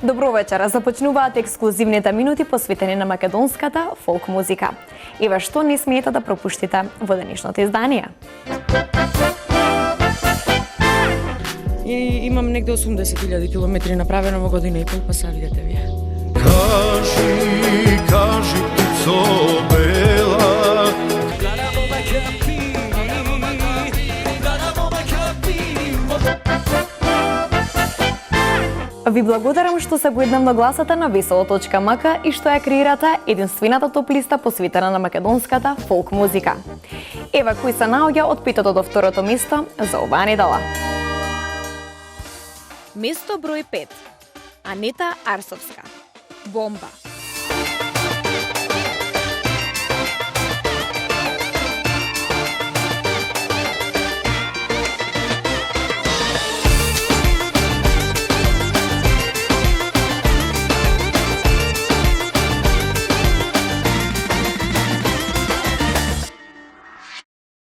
Добро вечер, започнуваат ексклузивните минути посветени на македонската фолк музика. Еве што не смеете да пропуштите во денешното издание. И имам негде 80.000 километри направено во година и пол, па са видете вие. Кажи, птицо бела. Ви благодарам што се поеднавно гласате на Весело.мк и што ја креирате единствената топ-листа посветена на македонската фолк музика. Ева кои се наоѓа од петото до второто место за оваа недела. Место број 5. Анета Арсовска. Бомба.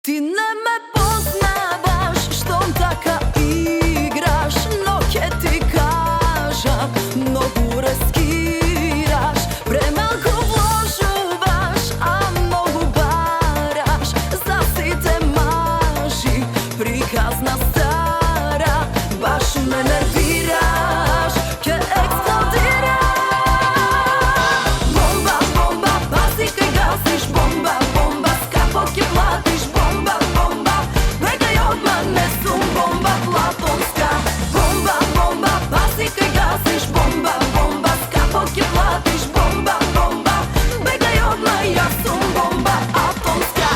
Ти не ме познаваш, штом така играш, но ќе ти кажам, многу рискираш, премалку вложуваш, а многу бараш, за сите мажи, приказна стара, баш ме нервираш, ќе експлодираш. Бомба, бомба, пази кај гасиш, бомба, бомба, скапо ќе платиш, бомба, бомба, бегај од мене, сум бомба платонска. Бомба, бомба, пази кај гасиш, бомба, бомба, скапо ќе платиш, бомба, бомба, бегај од мене, јас сум бомба атомска.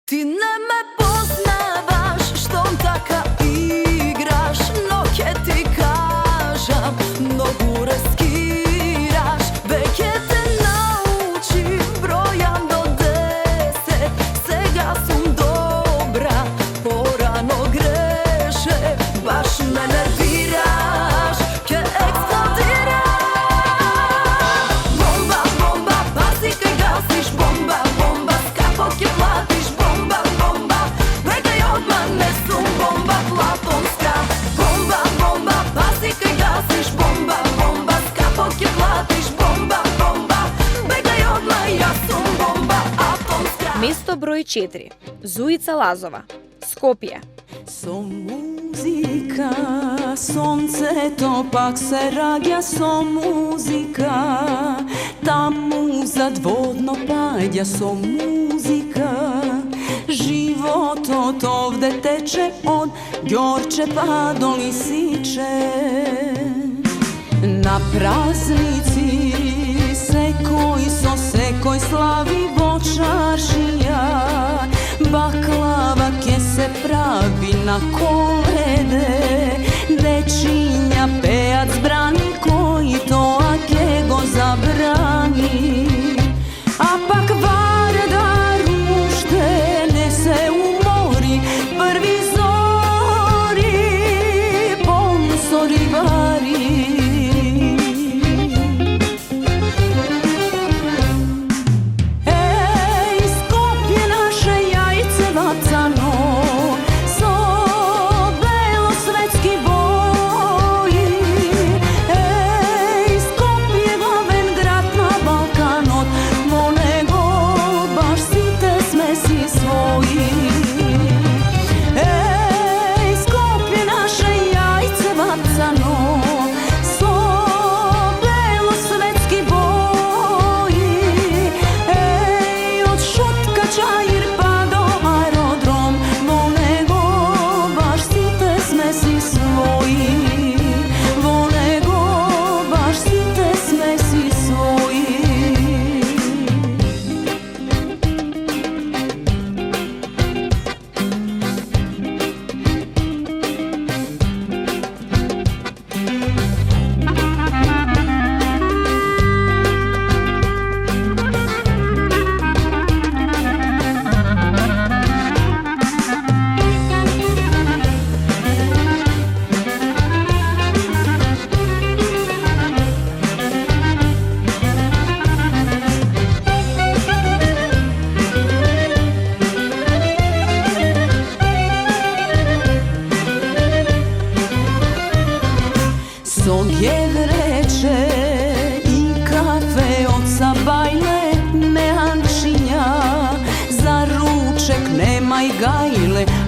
Ти не ме познаваш, штом така играш, но ќе ти кажам, многу рискираш, веќе те научив, бројам до 10, сега сум добра, порано греше, баш ме нервираш, ќе експлодираш. Бомба, бомба, пази кај гасиш, бомба, бомба, скапо ќе платиш, бомба, бомба, бегај од мене, сум бомба платонска. Бомба, бомба, пази кај гасиш, бомба, бомба, скапо ќе платиш, бомба, бомба, бегај од мене, јас сум бомба атомска. Место број 4. Зуица Лазова. Скопје. Со музика, сонцето пак се раѓа со музика, таму задводно паѓа со музика, животот овде тече од Ѓорче па до Лисиче. На празници секој со секој слави во чашија, баклава ке се прави на Коледе, дечиња пеат збрани, кој тоа ке го забрани. А пак Вардар уште не се умори, први зори, бонсори вари. Еј, Скопје наше јајце вацано, со белосветски бои. Еј, Скопје главен град на Балканот, во него баш сите сме си своји. Еј, Скопје наше јајце вацано, со белосветски бои. Еј, од Шутка Чаир па до аеродром,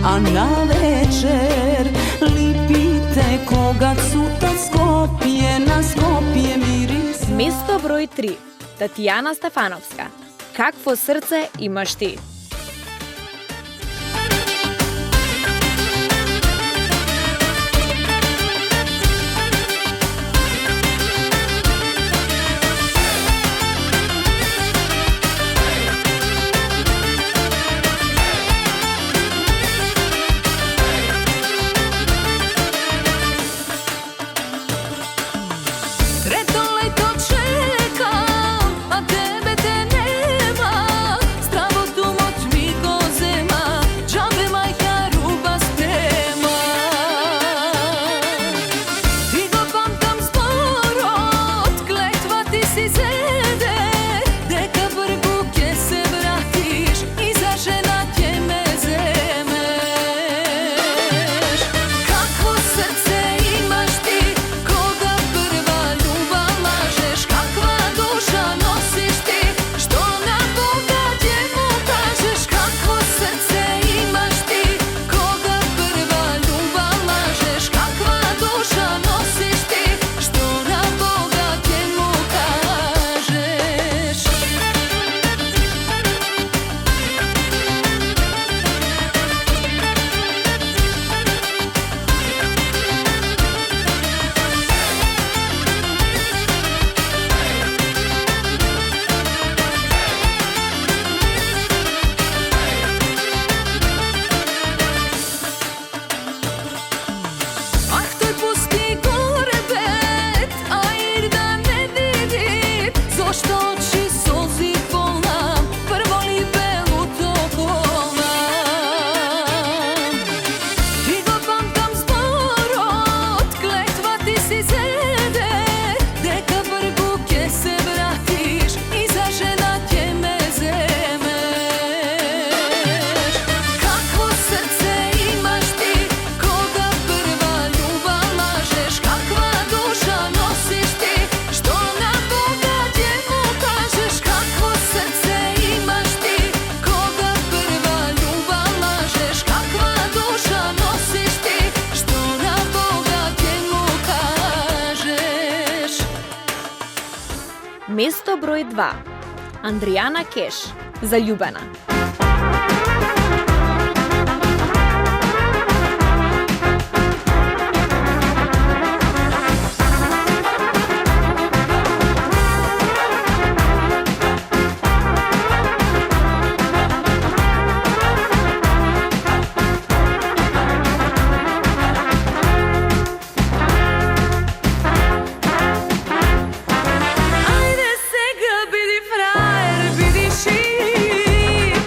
a na večer lipite koga cuta Skopje, na Skopje mirisa. Место број 3. Татјана Стефановска. Какво срце имаш ти? Trето lето čekam, a tebe te nema. Stravото moć mi go zema, džabe majka ruba sprema. Ti go pamtam zboro, od kletva ti si zede. Deka brgu ke se vratiš, i za žena tje me zemeš. Kakvo srce imaš ti, koga prva ljubav lažeš. Kakva duša nosiš ti, što na Boga djemu kažeš. Kakvo srce imaš ti, koga prva ljubav lažeš. Kakva duša nosiš ti, što na Boga djemu kažeš. Ah, toj pusti gorbet, a ir da ne vidim. Zašto oči solzi polnam, prvo libelu to volam. Ti go pamtam zboro, od kletva ti si zede. Deka brgu ke se vratiš, i za žena tje me zemeš. Kakvo srce imaš ti, koga prva ljubav lažeš. Kakva duša nosiš ti, što na Boga djemu kažeš. Kakvo srce imaš ti, koga prva ljubav lažeš. Kakva duša nosiš ti, što na Boga djemu kažeš. Место број 2. Андријана Кеш. Заљубена. Ajde сега биди frajer, биди šik.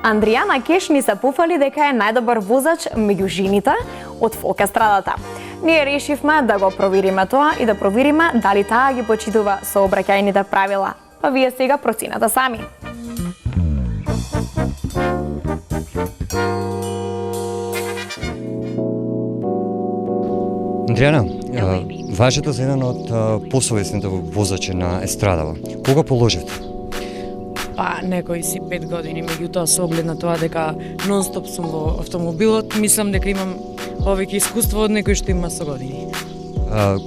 Андријана Кеш ни се пофали дека е најдобар возач меѓу жените од фолк естрадата. Ние решивме да го провериме тоа и да провериме дали таа ги почитува сообраќајните правила. Па вие сега проценете сами. Андријана, важите за еден од посовесните возачи на естрадава. Кога положите? Па, некои си 5 години, меѓутоа со оглед на тоа дека нон-стоп сум во автомобилот, мислам дека имам повеќе искуство од некој што има со години.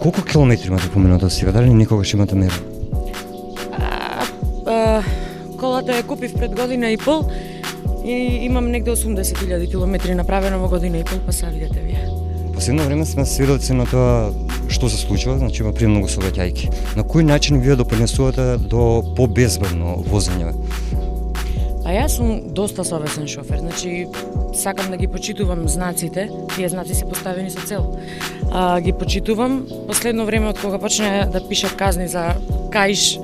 Колку километри имате поминато сега? Дали никогаш имате мера? Колата ја купив пред година и пол и имам негде 80.000 километри направено во година и пол, па са видете вие. Последно време сме свидоци на тоа што се случува, значи има премногу сообраќајки. На кој начин вие допринесувате до побезбедно возење? Па јас сум доста совесен шофер, значи сакам да ги почитувам знаците, тие знаци се поставени со цел. Ги почитувам, последно време од кога почна да пишат казни за каиш,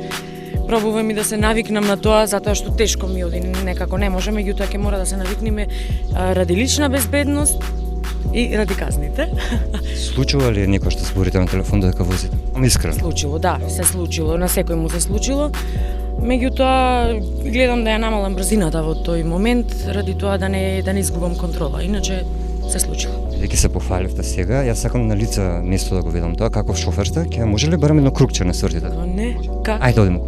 пробувам и да се навикнам на тоа, затоа што тешко ми оди, некако не може, меѓутоа ќе мора да се навикнеме ради лична безбедност и ради казните. Случува ли некој што зборите на телефон дека возите? Искрено. Случило, да, се случило, на секој му се случило. Меѓутоа гледам да ја намалам брзината во тој момент ради тоа да не изгубам контрола, иначе се случило. Бидејќи се пофаливте сега, јас сакам на лице место да го видам тоа, каков шофер сте, ќе може ли барем едно кругче на свртите? Не, как? Ајде одиме.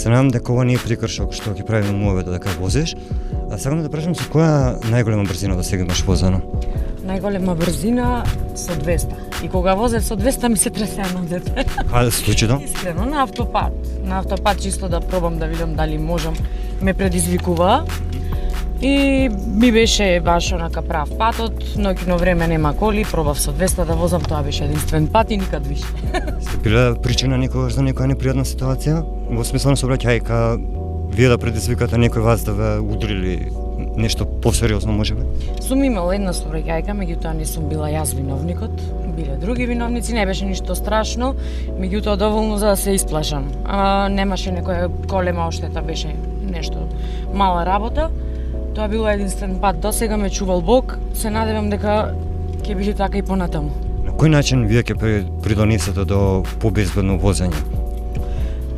Се надам дека ова не е прекршок што ќе прави умовето дека возиш. А сакам да прашам со која најголема брзина до сега имаш возено? Најголема брзина со 200. И кога возев со 200 ми се тресе ногдете. Каде се случи тоа? Искрено, на автопат. На автопат чисто да пробам да видам дали можам. Ме предизвикува. И ми беше баш онака прав патот, ноќно време нема коли, пробав со 200 да возам, тоа беше единствен пат и никад више. Сте биле причина некогаш за некоја непријатна ситуација? Во смисла на сообраќајка, вие да предизвикате некој вас да ве удри или нешто посериозно можеби? Сум имала една сообраќајка, меѓутоа не сум била јас виновникот, биле други виновници, не беше ништо страшно, меѓутоа доволно за да се исплашам. Немаше некоја голема оштета, беше нешто мала работа. Тоа било единствен пат, досега ме чувал Бог, се надевам дека ќе биде така и понатаму. На кој начин вие ќе придонесете до побезбедно возење?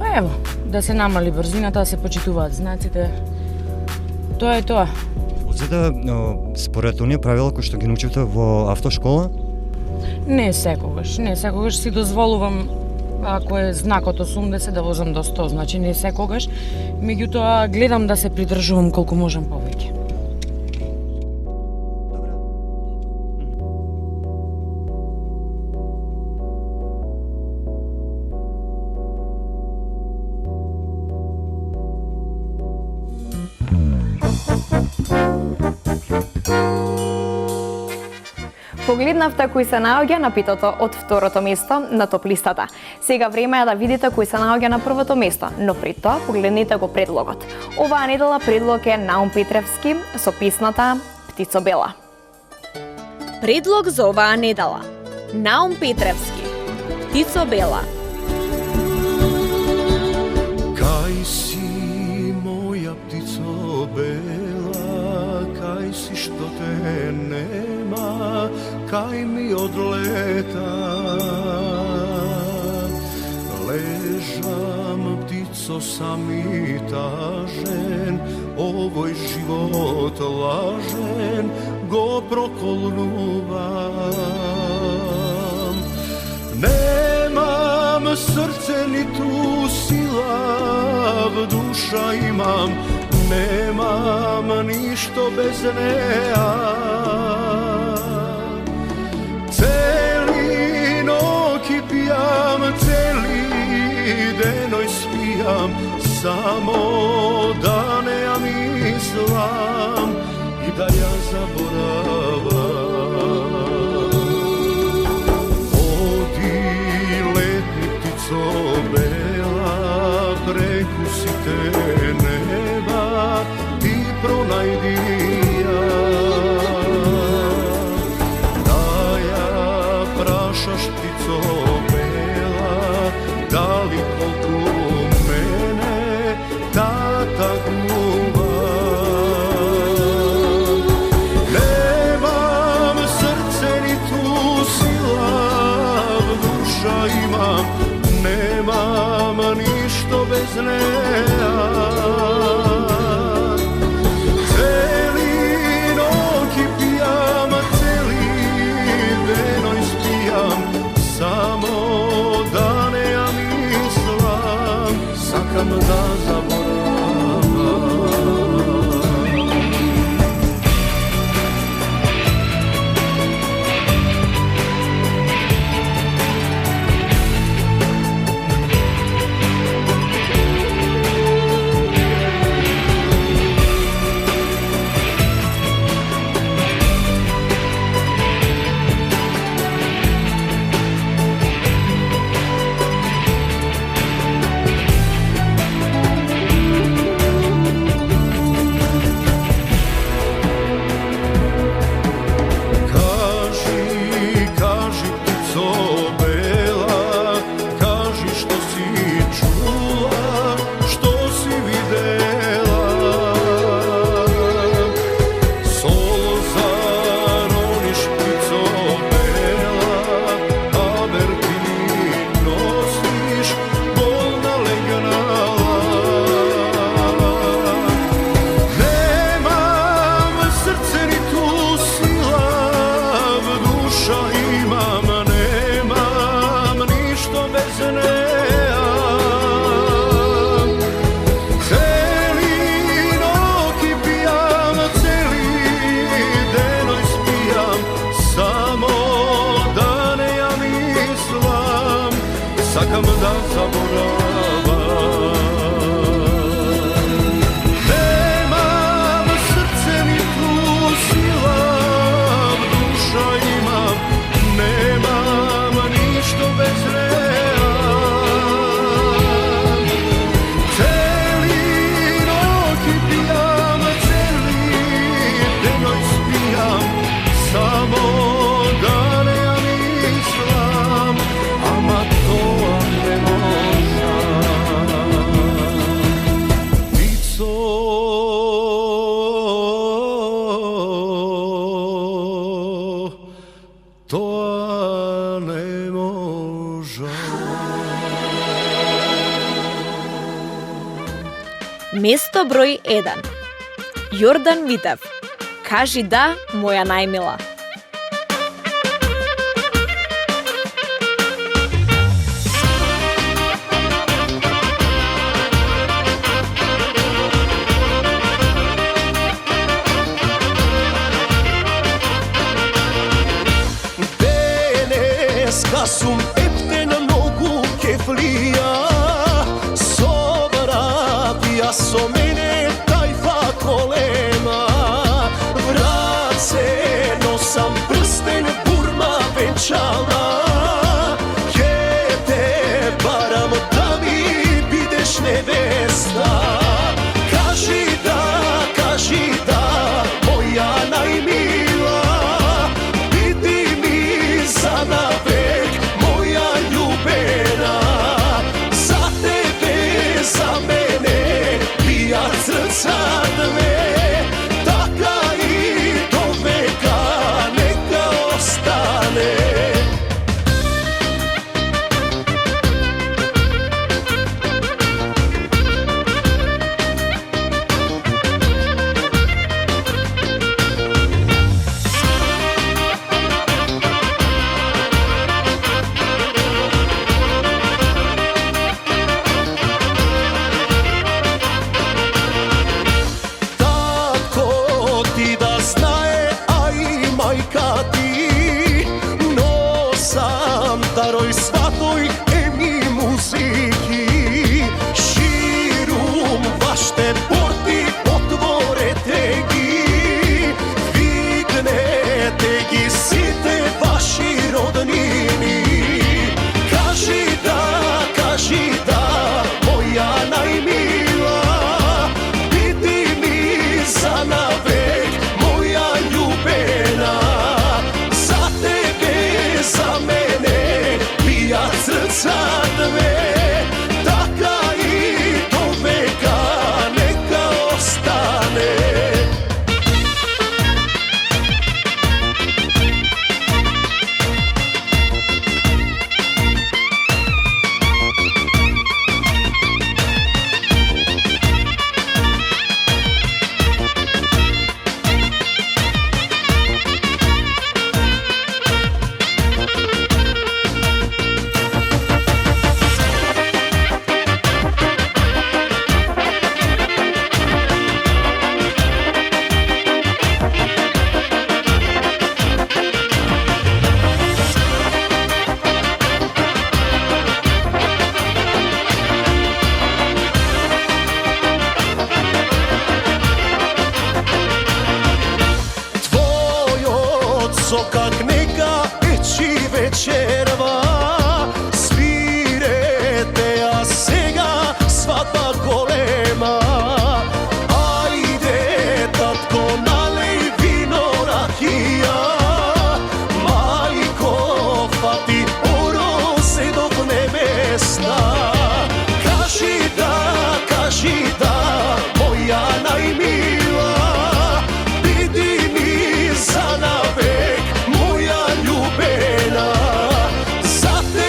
Па ево, да се намали брзината, да се почитуваат знаците. Тоа е тоа. Возите според оние правила кои што ги научивте во автошкола? Не секогаш си дозволувам ако е знакот 80 да возам до 100, значи не секогаш, меѓутоа гледам да се придржувам колку можам повеќе. Погледнавте кој се наоѓа на питото од второто место на топ листата. Сега време е да видите кој се наоѓа на првото место, но пред тоа погледнете го предлогот. Оваа недела предлог е Наум Петревски со песната Птицо бела. Предлог за оваа недела. Наум Петревски. Птицо бела. Кај си, моја птицо бела, кај си што те нема, кај ми одлета. Лежам, птицо, сам и тажен, овој живот лажен, го проколнувам. Немам срце, ниту сила, в душа имам nemam ništo bez neja. Celi noći pijam, celi denoj spijam, samo da ne ja mislim i da ja zaboravam. Odi letni ptico bela, prekusite neba, ti pronajdi ja. Da ja prašaš ptico bela, da li koliko mene tata guva. Nemam srce ni tu silav, duša imam, nemam ništo bez neja. Celi noći pijam, celi denoj spijam, samo da ne ja mislim, sakam da zaboravam. Sakam da zaboravam. Nemam srce ni tu silav, duša imam, nemam ništo bez neja. Celi noći pijam, celi denoj spijam, samo da ne ja mislim, ama to ne možda. Ptico, to ne možda. Место број 1. Јордан Митев. Кажи да, моја најмила. Денеска сум ептена многу кефлија, собрапија со мене тајфа колема, врат се нос Sokak neka eći večerva, svirete, a sega svadba golema. Ajde, tatko, nalej vino rakija, majko, fati oro se dok nebesna. Kaži da, moja najmila, bidi mi za navek, moja ljubena. Za te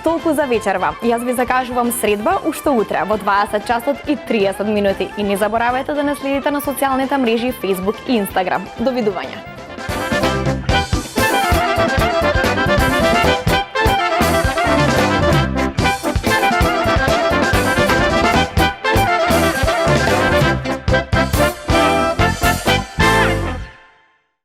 толку за вечерва. Јас ви закажувам средба уште утре во 20 часот и 30 минути. И не заборавајте да не следите на социјалните мрежи Facebook и Instagram. Довидување.